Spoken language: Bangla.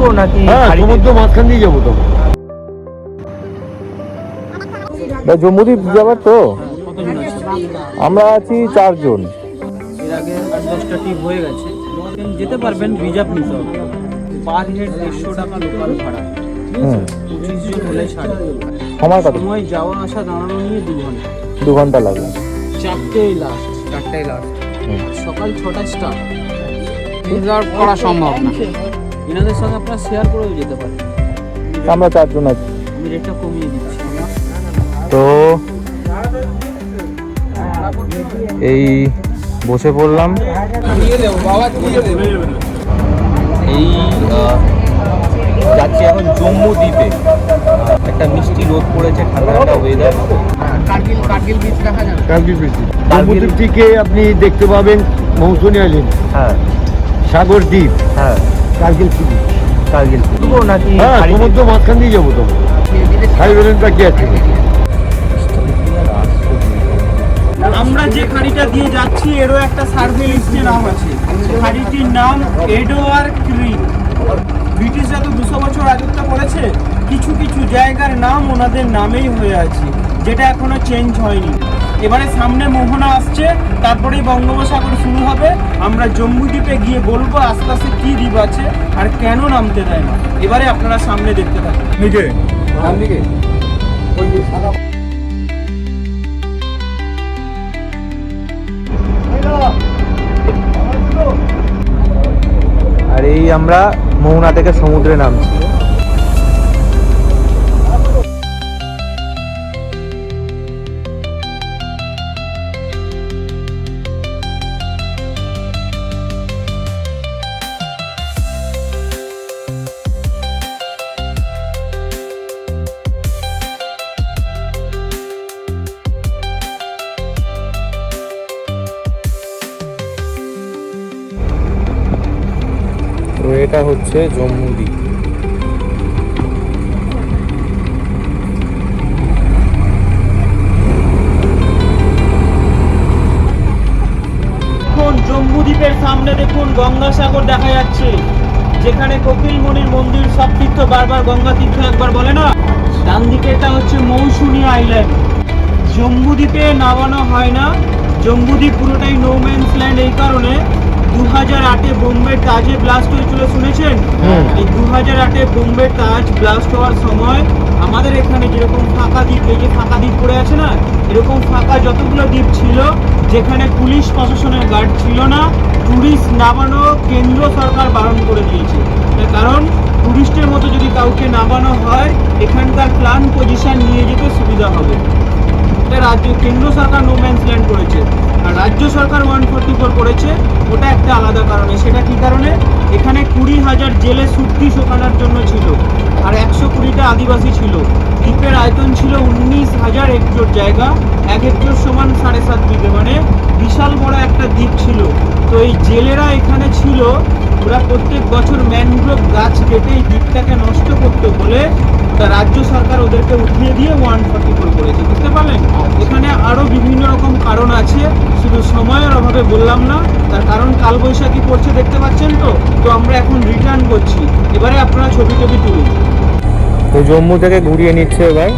ঢুকবো নাকি সমুদ্র মাঝখান দিয়ে যাবো তো? জম্মুদ্বীপ যাবার তো আমরা আছি 4 জন। এর আগে 8-10টা ট্রিপ হয়ে গেছে, যেতে পারবেন, রিজার্ভ নিতে হবে। পার হেড 150 টাকা লোকাল ভাড়া, 25 জন হলে ছাড়ে। সময় যাওয়া আসা দাঁড়ানো নিয়ে 2 ঘন্টা। 2 ঘন্টা লাগবে। 4টায় লাস্ট। সকাল 6টায় স্টার্ট। রিজার্ভ করা সম্ভব না। এনাদের সঙ্গে আপনারা শেয়ার করেও যেতে পারেন। আমরা 4 জন আছি। আমি রেটটা কমিয়ে দিচ্ছি। তো এই বসে পড়লাম। এই যাচ্ছি এখন জম্মু দ্বীপে। একটা মিষ্টি রোদ পড়েছে, ঠান্ডা ঠান্ডা ওয়েদার। কার্গিল বিচ দেখা যাবে। কার্গিল বিচ থেকে আপনি দেখতে পাবেন মৌসুমী আইল্যান্ড, সাগর দ্বীপ, কার্গিল সি বিচ। নাকি সমুদ্র মাঝখান দিয়ে যাবো তো? খাইবেলেনটা কি আছে? আমরা যে খাড়িটা দিয়ে যাচ্ছি এরও একটা সার্ভে লিস্টে নাম আছে। খাড়িটির নাম এডওয়ার্ড ক্রিক। ব্রিটিশরা তো 200 বছর রাজত্ব করেছে, কিছু কিছু জায়গার নাম ওনাদের নামেই হয়ে আছে, যেটা এখনো চেঞ্জ হয়নি। এবারে সামনে মোহনা আসছে, তারপরেই বঙ্গোপসাগর শুরু হবে। আমরা জম্মু দ্বীপে গিয়ে বলবো আশপাশে কি দ্বীপ আছে আর কেন নামতে দেয় না। এবারে আপনারা সামনে দেখতে থাকুন। আর এই আমরা মোহনা থেকে সমুদ্রে নামছি। তো এটা হচ্ছে জম্মু দ্বীপ। জম্মু দ্বীপের সামনে দেখুন গঙ্গাসাগর দেখা যাচ্ছে, যেখানে কপিল মুনির মন্দির। সব তীর্থ বারবার গঙ্গা তীর্থ একবার বলে না। ডান দিকে এটা হচ্ছে মৌসুমী আইল্যান্ড। জম্মু দ্বীপে নামানো হয় না। জম্মু দ্বীপ পুরোটাই নো ম্যানস ল্যান্ড। এই কারণে 2008-এ বোম্বে তাজে ব্লাস্ট হয়েছিল, শুনেছেন? এই 2008-এ বোম্বে তাজ ব্লাস্ট হওয়ার সময় আমাদের এখানে যেরকম ফাঁকা দ্বীপ, এই যে ফাঁকা দ্বীপ পড়ে আছে না, এরকম ফাঁকা যতগুলো দ্বীপ ছিল যেখানে পুলিশ প্রশাসনের গার্ড ছিল না, টুরিস্ট নামানো কেন্দ্র সরকার বারণ করে দিয়েছে। তার কারণ টুরিস্টের মতো যদি কাউকে নামানো হয়, এখানকার প্ল্যান পজিশন নিয়ে যেতে সুবিধা হবে। এটা রাজ্য কেন্দ্র সরকার নো ম্যানস ল্যান্ড করেছে, আর রাজ্য সরকার 144 করেছে। ওটা একটা আলাদা কারণে। সেটা কি কারণে? এখানে 20,000 জেলে সুক্তি শোকানোর জন্য ছিল, আর 120টা আদিবাসী ছিল। দ্বীপের আয়তন ছিল 19,000 হেক্টর জায়গা। 1 হেক্টর সমান 7.5 বিঘে, মানে বিশাল বড় একটা দ্বীপ ছিল। তো এই জেলেরা এখানে ছিল, ওরা প্রত্যেক বছর ম্যানগ্রোভ গাছ কেটে এই দ্বীপটাকে নষ্ট করতে বলে রাজ্য সরকার ওদেরকে উঠিয়ে দিয়ে 144 করেছে। বুঝতে পারলেন? এখানে আরো বিভিন্ন রকম কারণ আছে, শুধু সময়ের অভাবে বললাম না। তার কারণ কালবৈশাখী পড়ছে, দেখতে পাচ্ছেন তো। তো আমরা এখন রিটার্ন করছি। এবারে আপনারা ছবি তুলুন। তো জম্মু থেকে ঘুরিয়ে নিচ্ছে এবার।